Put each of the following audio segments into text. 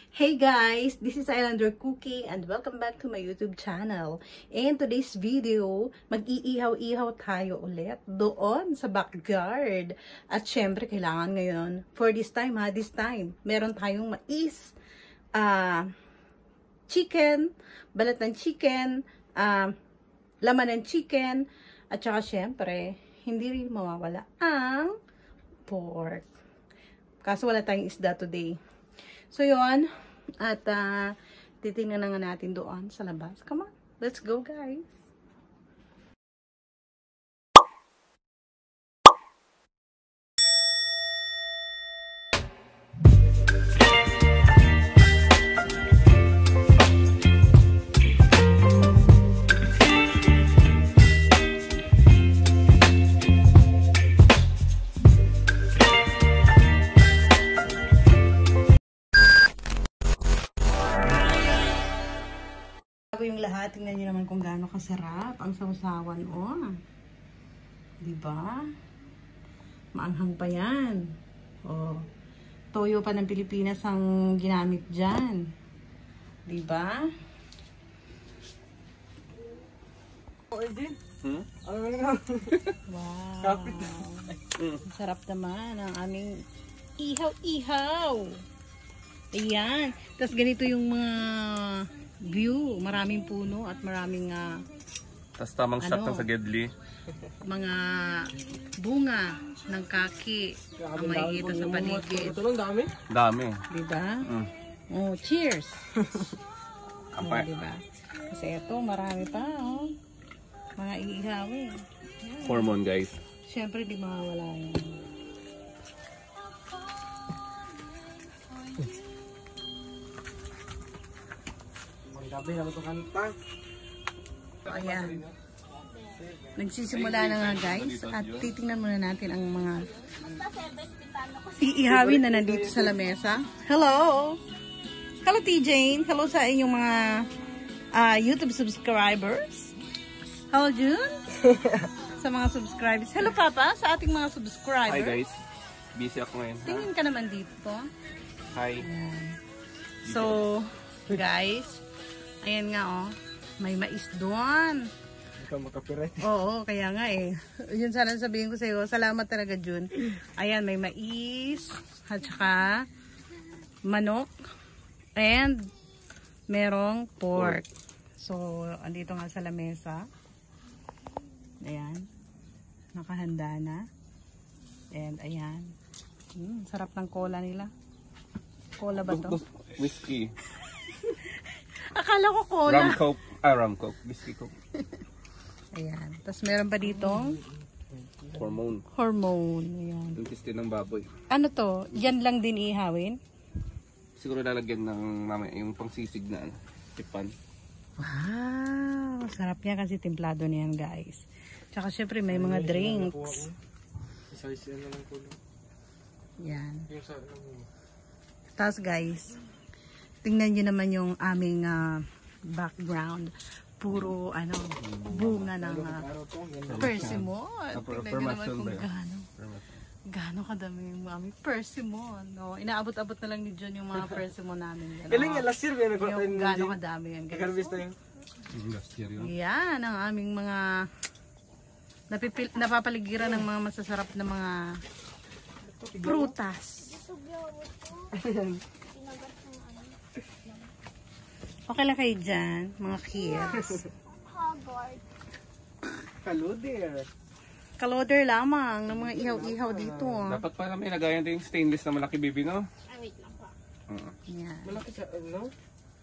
Hey guys, this is Islander Cookie and welcome back to my YouTube channel. In today's video, mag-iihaw-ihaw tayo ulit doon sa backyard. At syempre, kailangan ngayon, for this time meron tayong mais, chicken, balat ng chicken, laman ng chicken, at saka syempre, hindi rin mawawala ang pork. Kaso wala tayong isda today. So yun, at titingnan na nga natin doon sa labas. Come on, let's go guys! Yung lahat, tingnan nyo naman kung gaano kasarap ang sausawan, oh. Diba? Maanghang pa yan. Oh. Toyo pa ng Pilipinas ang ginamit dyan. Diba? Wow. Sarap naman ang aming ihaw-ihaw. Ayan. Tapos ganito yung mga view, maraming puno at maraming tas tamang shot ng sa Gedli. Mga bunga ng kaki ang makikita sa paligid. Ito lang dami? Dami. Diba? Oh, cheers! Oh, Kapay. diba? Kasi ito, marami pa, oh. Mga iihawin. Hormone, guys. Siyempre, di mawawala yan. Gabi na ito kanta. Ayan. Nagsisimula na nga guys at titingnan muna natin ang mga iihawin na nandito sa lamesa. Hello! Hello T-Jane! Hello sa inyong mga YouTube subscribers. Hello June! Sa mga subscribers. Hello Papa sa ating mga subscribers. Hi guys. Busy ako ngayon. Tingin ka naman dito. Hi. Ayan. So, guys, ayan nga oh, may mais doon. Hindi ka makapiret. Oo, kaya nga eh. Yun sana sabihin ko sa iyo. Salamat talaga Jun. Ayan, may mais, at saka manok, and merong pork. So, andito nga sa lamesa. Ayan. Nakahanda na. And ayan. Sarap ng cola nila. Cola ba to? Whiskey. Akala ko cola. Rum Coke. Rum Coke. Whiskey Coke. Ayan. Tapos meron pa ditong Hormone. hormone. Ayan. Intestine ng baboy. Ano to? Yan lang din ihawin? Siguro lalagyan ng mamaya yung pangsisig na tipan. Wow! Sarap niya kasi templado niyan guys. Tsaka syempre may mga drinks. Isa-isa na lang kulo. Yan. Yung sa Tapos guys, tingnan nyo naman yung aming background. Puro bunga ng persimmon. Tingnan nyo naman kung gaano kadami yung aming persimmon. No? Inaabot-abot na lang ni John yung mga persimmon namin. galing nga last year may nagkuha tayo Yung gaano kadami yan guys. Nag-harvest tayo. Last year yun. Yan ang aming mga napapaligiran ng mga masasarap na mga prutas. Okay lang kayo dyan, mga kids. Kaludir. Kaloder lamang ng mga ihaw-ihaw dito. Dapat para may lagayan din yung stainless na malaki bibi, no? Wait lang pa. Yan. Malaki sa ano?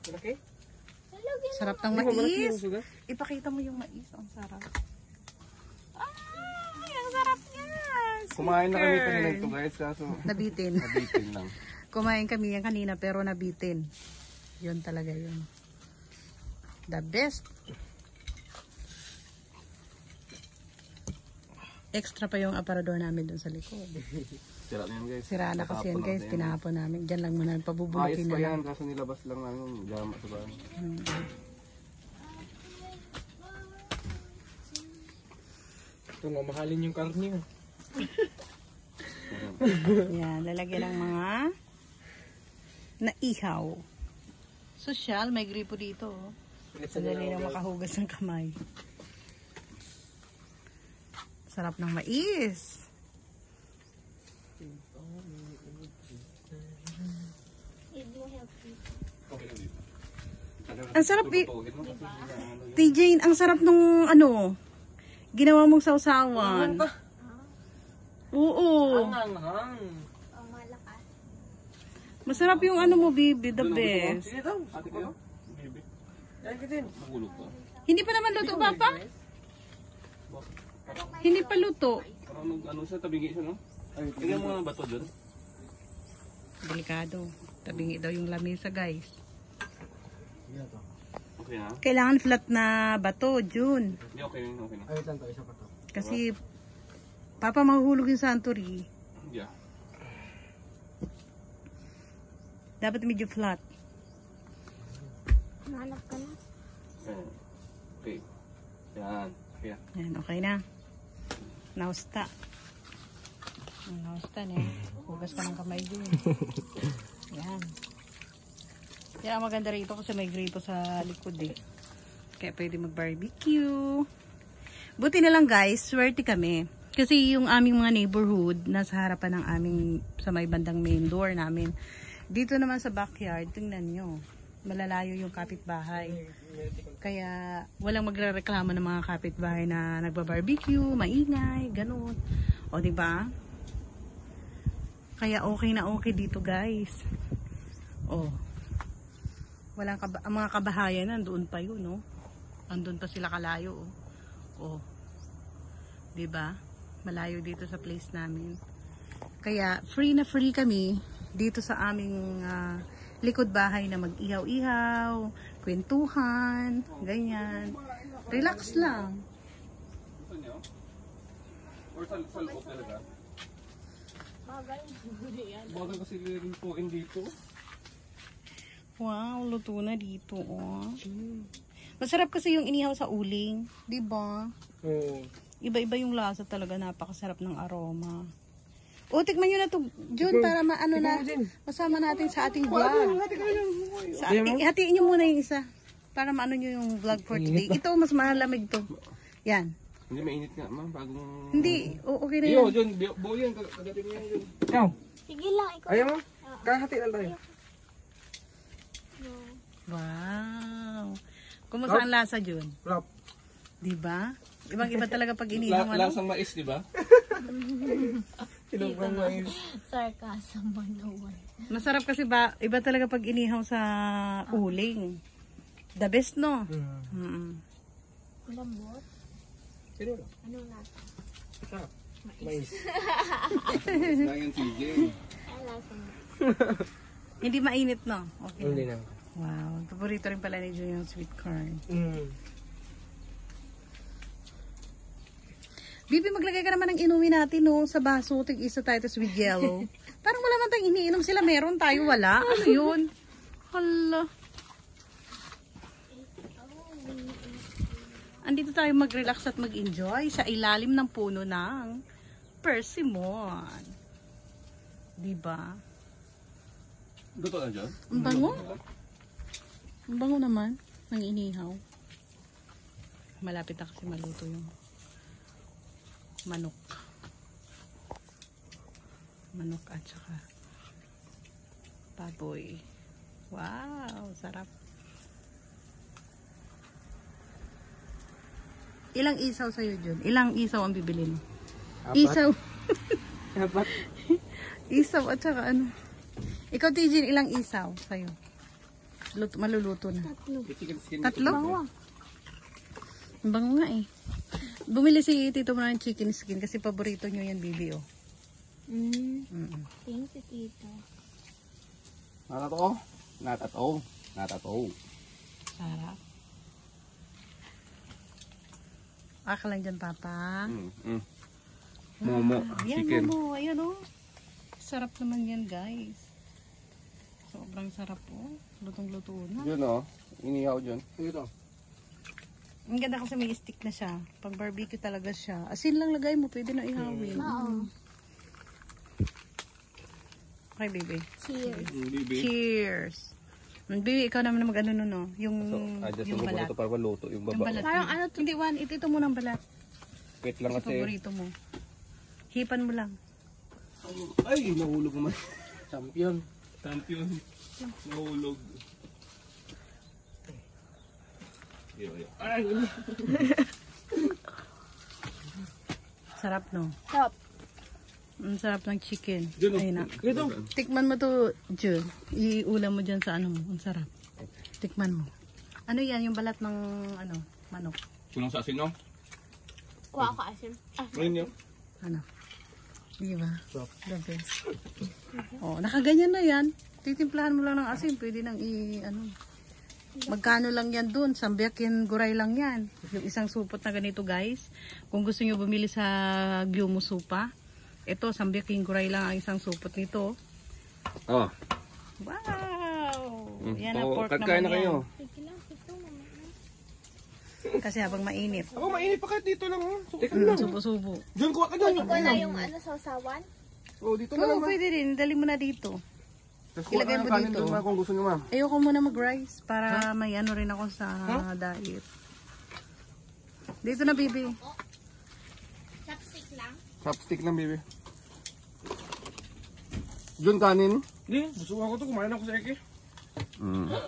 Malaki? Sarap ng Malaki mais. yung suga? Ipakita mo yung mais. Ang sarap. Ay, ang sarap yan. Kumain na kami kanina ito guys. Kaso Nabitin. nabitin lang. Kumain kami yan kanina pero nabitin. Yun talaga yun. The best. Extra pa yung aparador namin dun sa likod. Sira na yan guys. Sira na kasi yan guys. Tinapon namin. Diyan lang muna. Ayos Pabubulukin pa na yan. lang. Kaso nilabas lang namin. Gama sa bahay. Ito nga, mahalin yung karne. Yan, lalagyan ng mga naihaw. Sosyal, may gripo dito. Oh. Sandali lang makahugas ng kamay. Sarap ng mais. Ang sarap TJ, ang sarap nung ano, ginawa mong sausawan. Oo. Hanghang. Masarap yung ano mo, baby, the best. Sige daw. Ate kayo? Baby. Yan ka din. Magulog ka. Hindi pa naman luto, Papa? Hindi pa luto. Parang ano siya, tabingi siya, no? Tingnan mo nga ang bato dyan. Delikado. Tabingi daw yung lamesa, guys. Okay na? Kailangan flat na bato, June. Hindi, okay na. Okay na. Ay, lang to. Isa pa to. Kasi, Papa, mahuhulog yung Santori. Yeah. Dapat medyo flat. Hanap ka na. Ayan. Okay. Yan. Okay na. Yan, okay na. Nausta. Nausta na. Hugas ka ng kamay dun. Yan. Yan ang maganda rito kasi may gripo sa likod eh. Kaya pwede mag-barbecue. Buti na lang guys, swerte kami. Kasi yung aming mga neighborhood, nasa harapan ng aming, sa may bandang main door namin. Dito naman sa backyard, tingnan nyo. Malalayo yung kapitbahay. Kaya walang magrereklamo ng mga kapitbahay na nagbabarbecue, maingay, ganun. O diba? Kaya okay na okay dito guys. O. Ang mga kabahayan nandoon pa yun, no? Andun pa sila kalayo, oh. O. Diba? Malayo dito sa place namin. Kaya free na free kami dito sa aming likod bahay na mag-ihaw-ihaw, kwentuhan, ganyan. Relax lang. Gusto niyo? Or sa loob talaga? Bagal kasi rin po dito. Wow, luto na dito, oh. Masarap kasi yung inihaw sa uling, 'di ba? Oo. Iba-iba yung lasa talaga, napakasarap ng aroma. O, tikman nyo na to, Jun, para maano na, masama natin sa ating vlog. Hatiin nyo muna yung isa, para maano nyo yung vlog for today. Ito, mas malamig to. Yan. Hindi, mainit nga, ma'am. Bagong... Hindi, okay na Yo, yan. Jun, buo yan. Kagatin mo yan, Jun. Ikaw. Sige lang, ikaw. Ayaw mo? Kahati lang tayo. Wow. Kumusta ang lasa, Jun? Rap. Diba? Ibang-iba talaga pag inihaw, ano? Lasang mais, di ba? Sinong mais? Sarcasm 101. Masarap kasi ba, iba talaga pag inihaw sa uling. The best, no? Kulambot? Sino lang? Ano nasa? Sarap. Mais. Ngayon, CJ. Ay, lasa mo. Hindi mainit, no? Okay. Hindi na. Wow. Paborito rin pala ni Jun yung sweet corn. Bibi, maglagay ka naman ng inuwi natin, no? Sa baso, tig-isa tayo tas with yellow. Parang wala man tayong iniinom sila. Meron tayo, wala. Ano yun? Hala. Andito tayo mag-relax at mag-enjoy sa ilalim ng puno ng persimmon. Diba? Luto na, Jun? Ang bango. Ang bango naman ng inihaw. Malapit na kasi maluto yung manok. Manok at saka baboy. Wow, sarap. Ilang isaw sa'yo, Jun? Ilang isaw ang bibili mo? Apat. Isaw. Apat. Isaw at saka ano? Ikaw, TJ, ilang isaw sa'yo? Maluluto na. Chicken skin. Tatlo? Ang bango nga eh. Bumili si Tito mo ng chicken skin kasi paborito nyo yan, Bibi, oh. Thank you, tita. Natato? Natato. Natato. Sarap. Aka lang dyan, Papa. Momo. Yan, Chicken. Momo. Ayan, oh. Sarap naman yan, guys. Sobrang sarap, oh. Lutong-luto na. Yun, oh. Inihaw, Jun. Ito. Ang ganda kasi may stick na siya. Pag barbecue talaga siya. Asin lang lagay mo, pwede na ihawin. Oo. Okay, baby. Cheers. Bibi. Cheers. Bibi, ikaw naman na mag-ano nun, no? Yung, So, adjust yung mo muna balat. ito para maluto yung Yung baba. balat. Parang ano to? Hindi, Juan, ito muna ang balat. Wait lang Kasi kasi. paborito mo. Hipan mo lang. Ay, nahulog naman. Champion. Champion. Nahulog. Ay, Sarap, no? Sarap. Ang sarap ng chicken. Jun, Ayun na. Ito. Tikman mo to, Jun. Iulam mo dyan sa ano mo. Ang sarap. Tikman mo. Ano yan? Yung balat ng ano, manok. Kunong sa asin, no? Kuha ka asin. Ngayon yun. Ano? Di ba? The best. Oh, nakaganyan na yan. Titimplahan mo lang ng asin. Pwede nang ano. Magkano lang yan dun? Sambiakin guray lang yan. Yung isang supot na ganito, guys. Kung gusto nyo bumili sa Gyumo Supa, ito, sambiakin guray lang ang isang supot nito. Oh. Wow! Yan So, ang pork kagkain naman na kayo. yan. Kasi habang mainit. Ako, mainit pa kahit dito lang. Oh. Teka lang. Subo-subo. Diyan, kuha ka dyan. Ito na yung ano, sausawan. Oh, dito na lang. Oo, pwede rin. Dali mo na dito. Tapos ilagay mo kanin dito. doon, kung gusto nyo, ma'am. Ayoko muna mag-rice para may ano rin ako sa diet. Dito na, baby. Chopstick lang. Chopstick lang, baby. Diyan, kanin. Hindi, busuhan ko to. Kumain ako sa Eke.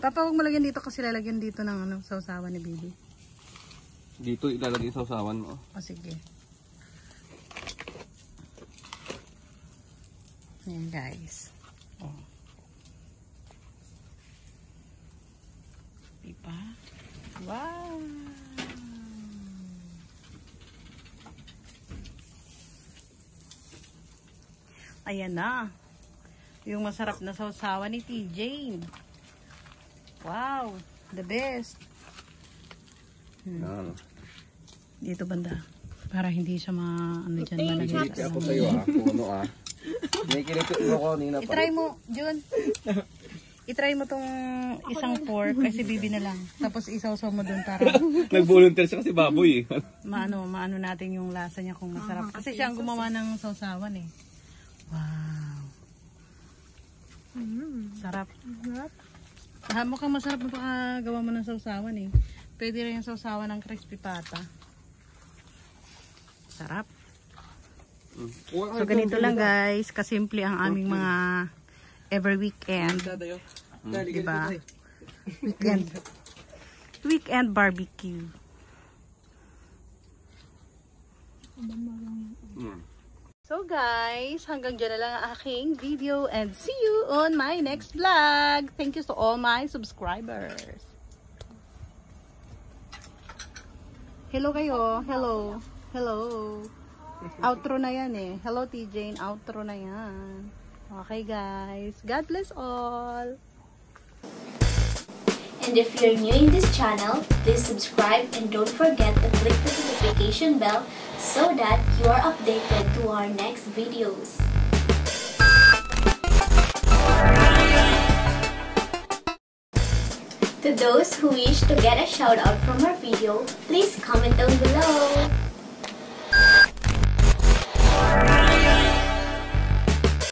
Papa, huwag mo lagyan dito kasi lalagyan dito ng ano, sausawan ni baby. Dito ilalagay sa usawan mo. O, sige. Ayan, guys. O. Diba? Wow! Ayan na. Yung masarap na sausawan ni TJ. Wow! The best. Yan. Dito banda. Para hindi siya ano dyan malagay. Kaya ako sa'yo, puno, Nakikinig ko kanina pa. I-try mo, Jun. I-try mo tong isang pork kasi bibi na lang. Tapos isaw-saw mo dun para Nag-volunteer siya kasi baboy, maano natin yung lasa niya kung masarap. Kasi siya ang gumawa ng sausawan eh. Wow. Sarap. Mukhang masarap na pakagawa mo ng sausawan eh. Pwede rin yung sausawan ng crispy pata. Sarap. So ganito lang guys, kasimple ang aming mga every weekend. Diba? Weekend barbecue. So guys, hanggang dyan na lang ang aking video and see you on my next vlog. Thank you to all my subscribers. Hello kayo. Hello. Hello. Outro na yan eh. Hello TJ, outro na yan. Okay guys. God bless all. And if you're new in this channel, please subscribe and don't forget to click the notification bell so that you are updated to our next videos. To those who wish to get a shout out from our video, please comment down below.